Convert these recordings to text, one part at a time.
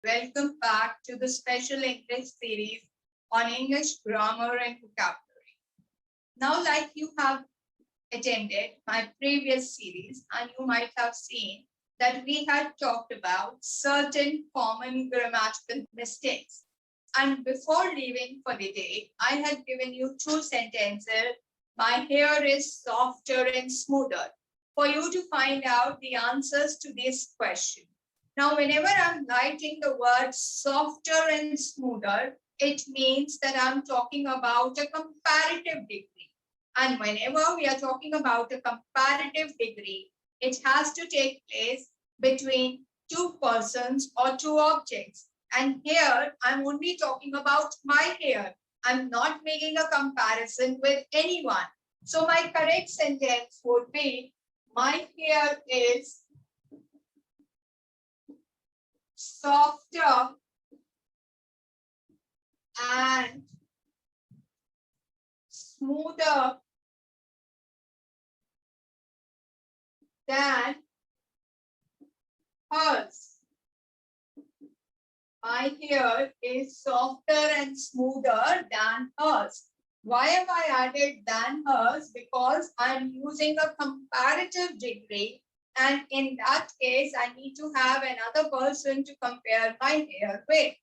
welcome back to the special English series on English grammar and vocabulary. Now, like you have attended my previous series and you might have seen that we had talked about certain common grammatical mistakes. And before leaving for the day, I had given you two sentences. My hair is softer and smoother, for you to find out the answers to this question. Now, whenever I'm writing the word softer and smoother, it means that I'm talking about a comparative degree. And whenever we are talking about a comparative degree, it has to take place between two persons or two objects. And here, I'm only talking about my hair. I'm not making a comparison with anyone. So my correct sentence would be, my hair is softer and smoother than hers. My hair is softer and smoother than hers. Why have I added than hers? Because I'm using a comparative degree, and in that case, I need to have another person to compare my hair with.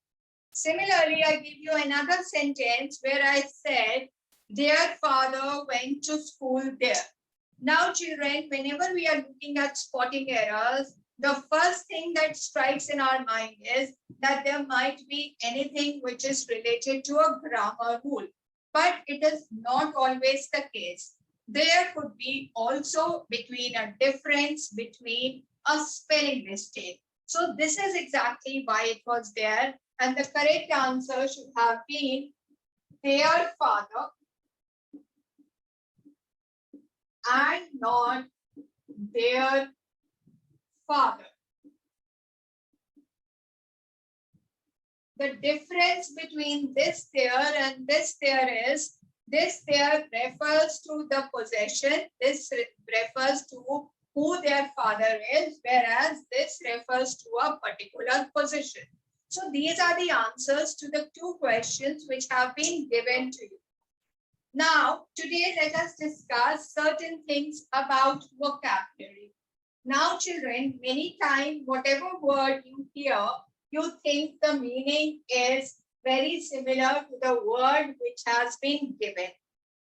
Similarly, I give you another sentence where I said, their father went to school there. Now, children, whenever we are looking at spotting errors, the first thing that strikes in our mind is that there might be anything which is related to a grammar rule. But it is not always the case. There could be also between a difference between a spelling mistake. So this is exactly why it was there. And the correct answer should have been their father and not their father. The difference between this there and this there is, this there refers to the possession, this refers to who their father is, whereas this refers to a particular position. So these are the answers to the two questions which have been given to you. Now, today let us discuss certain things about vocabulary. Now, children, many times whatever word you hear, you think the meaning is very similar to the word which has been given,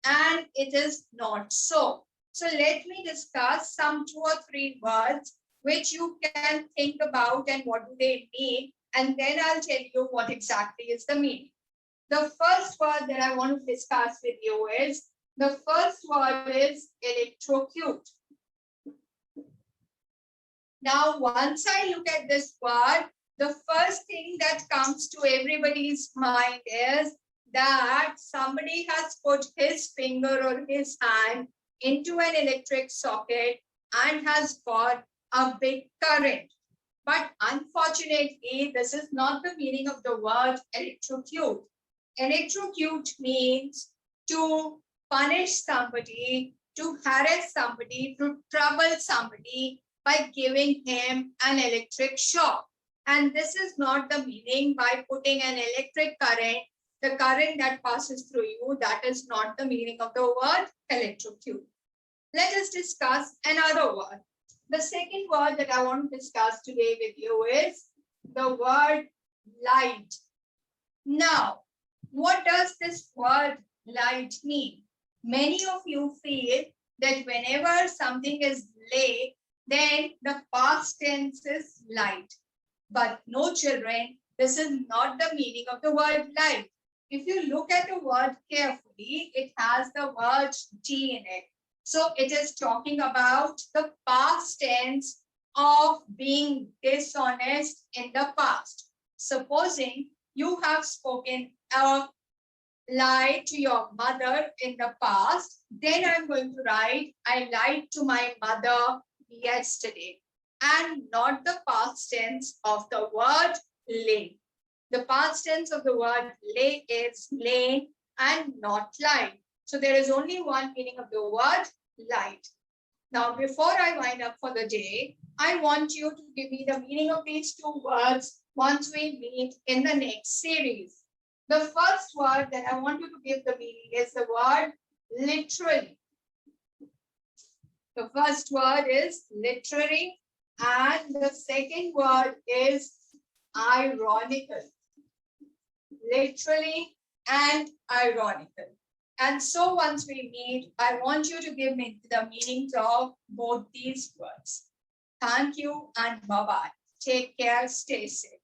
and it is not so. So let me discuss some 2 or 3 words which you can think about and what do they mean, and then I'll tell you what exactly is the meaning. The first word that I want to discuss with you is, the first word is electrocute. Now, once I look at this word, the first thing that comes to everybody's mind is that somebody has put his finger or his hand into an electric socket and has got a big current. But unfortunately, this is not the meaning of the word electrocute. Electrocute means to punish somebody, to harass somebody, to trouble somebody by giving him an electric shock. And this is not the meaning by putting an electric current, the current that passes through you, that is not the meaning of the word electrocute. Let us discuss another word. The second word that I want to discuss today with you is the word light. Now, what does this word light mean? Many of you feel that whenever something is late, then the past tense is light. But no, children, this is not the meaning of the word light. If you look at the word carefully, it has the word T in it. So it is talking about the past tense of being dishonest in the past. Supposing you have spoken a lie to your mother in the past, then I'm going to write, I lied to my mother yesterday, and not the past tense of the word lay. The past tense of the word lay is lay and not lied. So there is only one meaning of the word light. Now, before I wind up for the day, I want you to give me the meaning of these two words once we meet in the next series. The first word that I want you to give the meaning is the word literally. The first word is literary, and the second word is ironical. Literally and ironical. And so once we meet, I want you to give me the meanings of both these words. Thank you and bye-bye. Take care, stay safe.